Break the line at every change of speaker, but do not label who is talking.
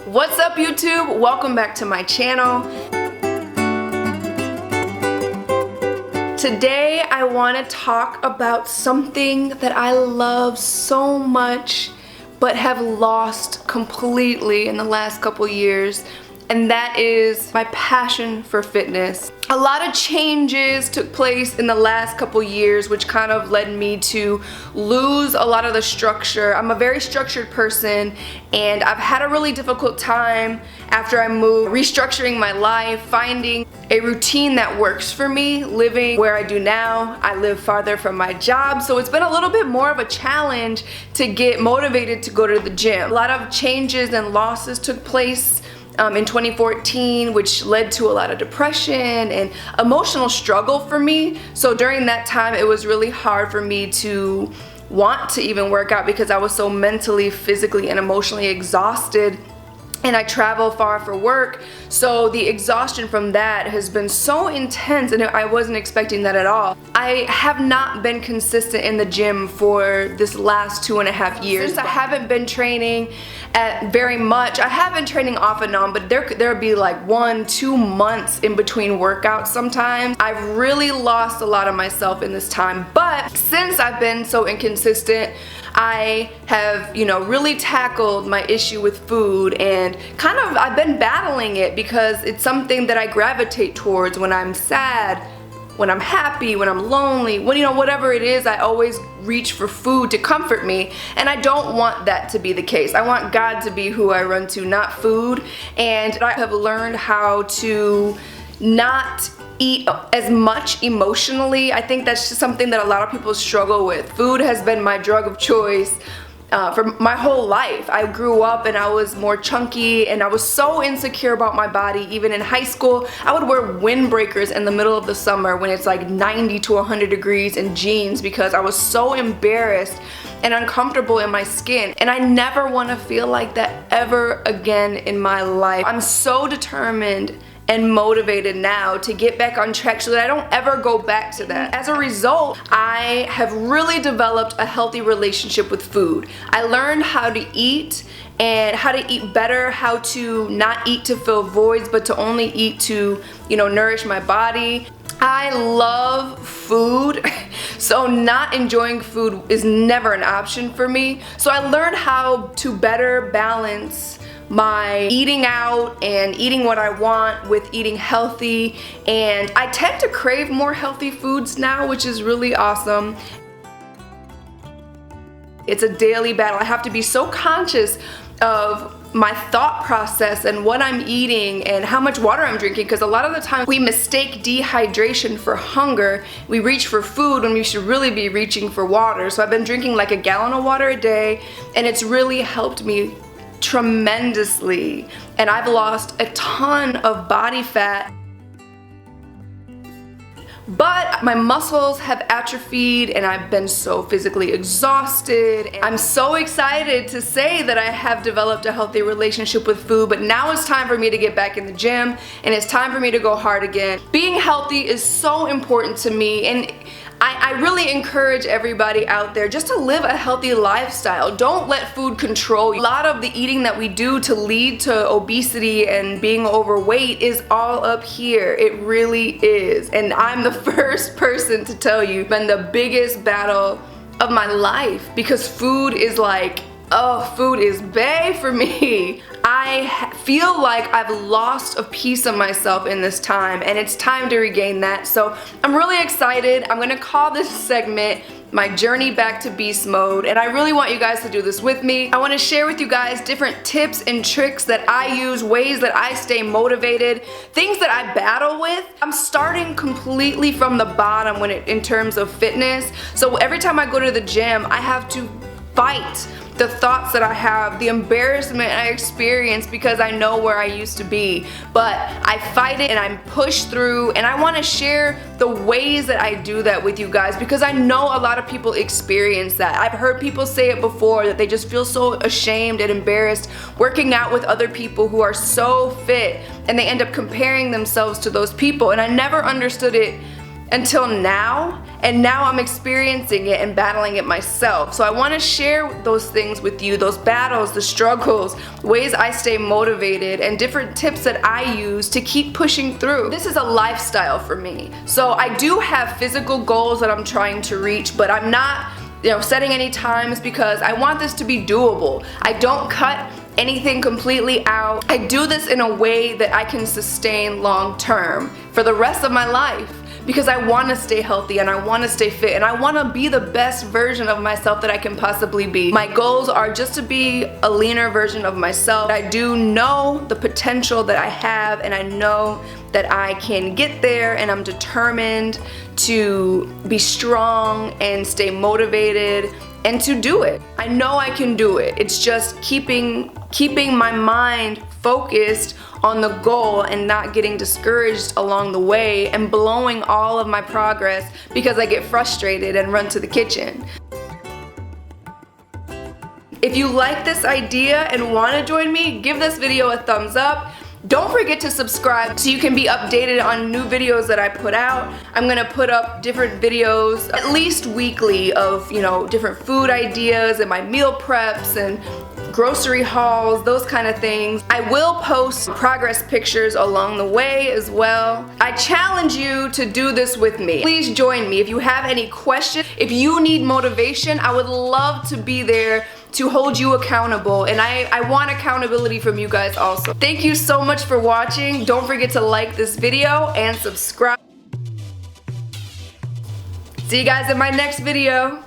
What's up, YouTube? Welcome back to my channel. Today I want to talk about something that I love so much but have lost completely in the last couple years, and that is my passion for fitness. A lot of changes took place in the last couple years, which kind of led me to lose a lot of the structure. I'm a very structured person, and I've had a really difficult time after I moved, restructuring my life, finding a routine that works for me, living where I do now. I live farther from my job, so it's been a little bit more of a challenge to get motivated to go to the gym. A lot of changes and losses took place in 2014, which led to a lot of depression and emotional struggle for me. So during that time, it was really hard for me to want to even work out because I was so mentally, physically, and emotionally exhausted. And I travel far for work, so the exhaustion from that has been so intense, and I wasn't expecting that at all. I have not been consistent in the gym for this last 2.5 years. Since I haven't been training very much, I have been training off and on, but there'll be like 1-2 months in between workouts sometimes. I've really lost a lot of myself in this time, but since I've been so inconsistent, I have, really tackled my issue with food, and I've been battling it because it's something that I gravitate towards when I'm sad, when I'm happy, when I'm lonely, whatever it is, I always reach for food to comfort me, and I don't want that to be the case. I want God to be who I run to, not food, and I have learned how to not eat as much emotionally. I think that's just something that a lot of people struggle with. Food has been my drug of choice for my whole life. I grew up and I was more chunky, and I was so insecure about my body. Even in high school, I would wear windbreakers in the middle of the summer when it's like 90 to 100 degrees in jeans because I was so embarrassed and uncomfortable in my skin, and I never want to feel like that ever again in my life. I'm so determined and motivated now to get back on track so that I don't ever go back to that. As a result, I have really developed a healthy relationship with food. I learned how to eat and how to eat better, how to not eat to fill voids, but to only eat to, nourish my body. I love food, so not enjoying food is never an option for me. So I learned how to better balance my eating out and eating what I want with eating healthy, and I tend to crave more healthy foods now, which is really awesome. It's a daily battle. I have to be so conscious of my thought process and what I'm eating and how much water I'm drinking, because a lot of the time we mistake dehydration for hunger. We reach for food when we should really be reaching for water. So I've been drinking like a gallon of water a day, and it's really helped me tremendously, and I've lost a ton of body fat, but my muscles have atrophied and I've been so physically exhausted. I'm so excited to say that I have developed a healthy relationship with food, but now it's time for me to get back in the gym, and it's time for me to go hard again. Being healthy is so important to me, and I really encourage everybody out there just to live a healthy lifestyle. Don't let food control you. A lot of the eating that we do to lead to obesity and being overweight is all up here. It really is. And I'm the first person to tell you, it's been the biggest battle of my life, because food is like, food is bae for me. I feel like I've lost a piece of myself in this time, and it's time to regain that. So I'm really excited. I'm gonna call this segment my journey back to beast mode, and I really want you guys to do this with me. I want to share with you guys different tips and tricks that I use, ways that I stay motivated, things that I battle with. I'm starting completely from the bottom in terms of fitness. So every time I go to the gym, I have to fight the thoughts that I have, the embarrassment I experience because I know where I used to be. But I fight it and I push through, and I want to share the ways that I do that with you guys because I know a lot of people experience that. I've heard people say it before, that they just feel so ashamed and embarrassed working out with other people who are so fit, and they end up comparing themselves to those people, and I never understood it until now, and now I'm experiencing it and battling it myself. So I want to share those things with you, those battles, the struggles, ways I stay motivated, and different tips that I use to keep pushing through. This is a lifestyle for me. So I do have physical goals that I'm trying to reach, but I'm not, setting any times because I want this to be doable. I don't cut anything completely out. I do this in a way that I can sustain long term for the rest of my life, because I want to stay healthy and I want to stay fit and I want to be the best version of myself that I can possibly be. My goals are just to be a leaner version of myself. I do know the potential that I have, and I know that I can get there, and I'm determined to be strong and stay motivated and to do it. I know I can do it. It's just keeping my mind focused on the goal and not getting discouraged along the way and blowing all of my progress because I get frustrated and run to the kitchen. If you like this idea and want to join me, give this video a thumbs up. Don't forget to subscribe so you can be updated on new videos that I put out. I'm gonna put up different videos at least weekly of, different food ideas and my meal preps and grocery hauls, those kind of things. I will post progress pictures along the way as well. I challenge you to do this with me. Please join me. If you have any questions, if you need motivation, I would love to be there to hold you accountable, and I want accountability from you guys also. Thank you so much for watching. Don't forget to like this video and subscribe. See you guys in my next video.